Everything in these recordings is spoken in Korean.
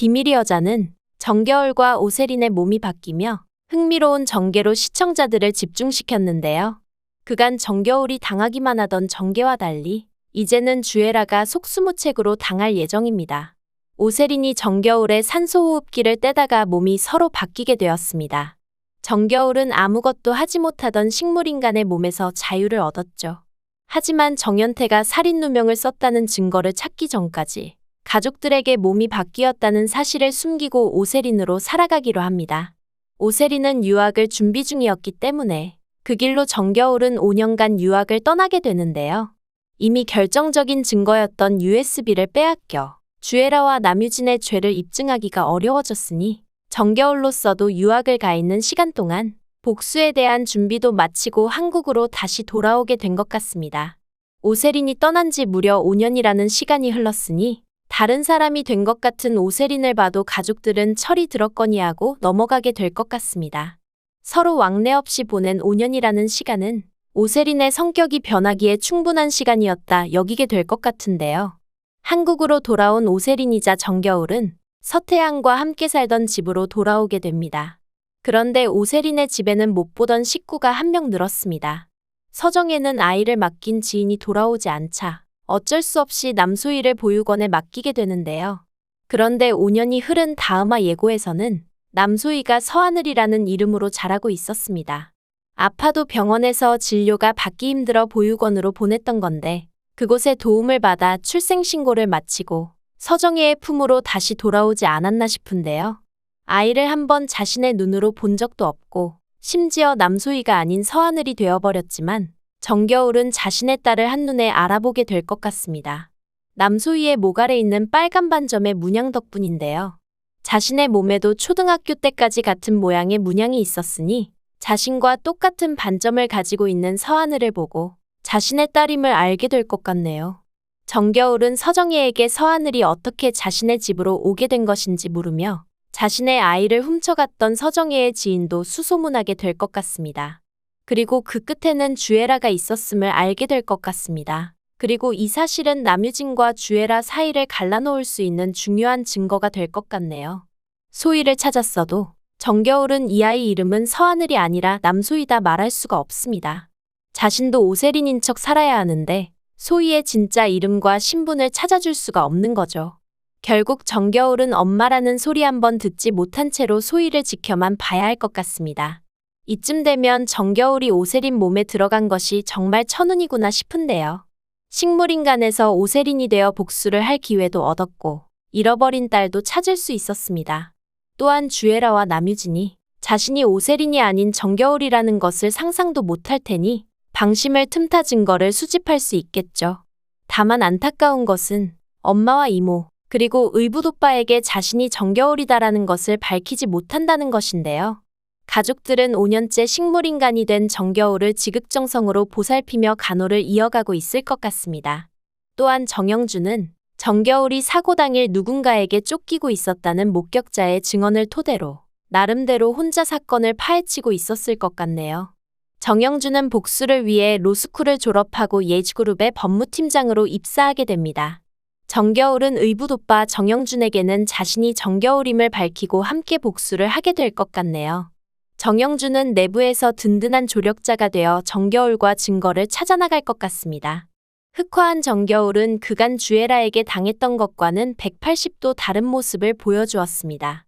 비밀의 여자는 정겨울과 오세린의 몸이 바뀌며 흥미로운 전개로 시청자들을 집중시켰는데요. 그간 정겨울이 당하기만 하던 정계와 달리 이제는 주애라가 속수무책으로 당할 예정입니다. 오세린이 정겨울의 산소호흡기를 떼다가 몸이 서로 바뀌게 되었습니다. 정겨울은 아무것도 하지 못하던 식물인간의 몸에서 자유를 얻었죠. 하지만 정연태가 살인 누명을 썼다는 증거를 찾기 전까지 가족들에게 몸이 바뀌었다는 사실을 숨기고 오세린으로 살아가기로 합니다. 오세린은 유학을 준비 중이었기 때문에 그 길로 정겨울은 5년간 유학을 떠나게 되는데요. 이미 결정적인 증거였던 USB를 빼앗겨 주애라와 남유진의 죄를 입증하기가 어려워졌으니 정겨울로서도 유학을 가 있는 시간 동안 복수에 대한 준비도 마치고 한국으로 다시 돌아오게 된 것 같습니다. 오세린이 떠난 지 무려 5년이라는 시간이 흘렀으니 다른 사람이 된 것 같은 오세린을 봐도 가족들은 철이 들었거니 하고 넘어가게 될 것 같습니다. 서로 왕래 없이 보낸 5년이라는 시간은 오세린의 성격이 변하기에 충분한 시간이었다 여기게 될 것 같은데요. 한국으로 돌아온 오세린이자 정겨울은 서태양과 함께 살던 집으로 돌아오게 됩니다. 그런데 오세린의 집에는 못 보던 식구가 한 명 늘었습니다. 서정에는 아이를 맡긴 지인이 돌아오지 않자 어쩔 수 없이 남소희를 보육원에 맡기게 되는데요. 그런데 5년이 흐른 다음화 예고에서는 남소희가 서하늘이라는 이름으로 자라고 있었습니다. 아파도 병원에서 진료가 받기 힘들어 보육원으로 보냈던 건데 그곳에 도움을 받아 출생신고를 마치고 서정혜의 품으로 다시 돌아오지 않았나 싶은데요. 아이를 한번 자신의 눈으로 본 적도 없고 심지어 남소희가 아닌 서하늘이 되어버렸지만 정겨울은 자신의 딸을 한눈에 알아보게 될 것 같습니다. 남소희의 목 아래 있는 빨간 반점의 문양 덕분인데요. 자신의 몸에도 초등학교 때까지 같은 모양의 문양이 있었으니 자신과 똑같은 반점을 가지고 있는 서하늘을 보고 자신의 딸임을 알게 될 것 같네요. 정겨울은 서정혜에게 서하늘이 어떻게 자신의 집으로 오게 된 것인지 물으며 자신의 아이를 훔쳐갔던 서정혜의 지인도 수소문하게 될 것 같습니다. 그리고 그 끝에는 주애라가 있었음을 알게 될 것 같습니다. 그리고 이 사실은 남유진과 주애라 사이를 갈라놓을 수 있는 중요한 증거가 될 것 같네요. 소희를 찾았어도 정겨울은 이 아이 이름은 서하늘이 아니라 남소희다 말할 수가 없습니다. 자신도 오세린인 척 살아야 하는데 소희의 진짜 이름과 신분을 찾아줄 수가 없는 거죠. 결국 정겨울은 엄마라는 소리 한번 듣지 못한 채로 소희를 지켜만 봐야 할 것 같습니다. 이쯤 되면 정겨울이 오세린 몸에 들어간 것이 정말 천운이구나 싶은데요. 식물인간에서 오세린이 되어 복수를 할 기회도 얻었고 잃어버린 딸도 찾을 수 있었습니다. 또한 주애라와 남유진이 자신이 오세린이 아닌 정겨울이라는 것을 상상도 못할 테니 방심을 틈타 증거를 수집할 수 있겠죠. 다만 안타까운 것은 엄마와 이모 그리고 의붓오빠에게 자신이 정겨울이다라는 것을 밝히지 못한다는 것인데요. 가족들은 5년째 식물인간이 된 정겨울을 지극정성으로 보살피며 간호를 이어가고 있을 것 같습니다. 또한 정영준은 정겨울이 사고 당일 누군가에게 쫓기고 있었다는 목격자의 증언을 토대로 나름대로 혼자 사건을 파헤치고 있었을 것 같네요. 정영준은 복수를 위해 로스쿨을 졸업하고 예지그룹의 법무팀장으로 입사하게 됩니다. 정겨울은 의붓오빠 정영준에게는 자신이 정겨울임을 밝히고 함께 복수를 하게 될 것 같네요. 정영준은 내부에서 든든한 조력자가 되어 정겨울과 증거를 찾아나갈 것 같습니다. 흑화한 정겨울은 그간 주애라에게 당했던 것과는 180도 다른 모습을 보여주었습니다.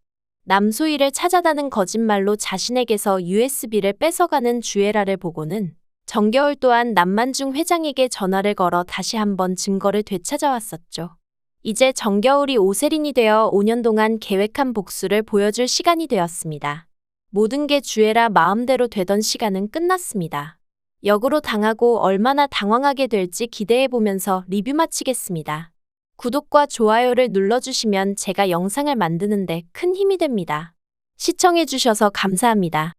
남소희를 찾아다는 거짓말로 자신에게서 USB를 뺏어가는 주애라를 보고는 정겨울 또한 남만중 회장에게 전화를 걸어 다시 한번 증거를 되찾아왔었죠. 이제 정겨울이 오세린이 되어 5년 동안 계획한 복수를 보여줄 시간이 되었습니다. 모든 게 주애라 마음대로 되던 시간은 끝났습니다. 역으로 당하고 얼마나 당황하게 될지 기대해보면서 리뷰 마치겠습니다. 구독과 좋아요를 눌러주시면 제가 영상을 만드는데 큰 힘이 됩니다. 시청해주셔서 감사합니다.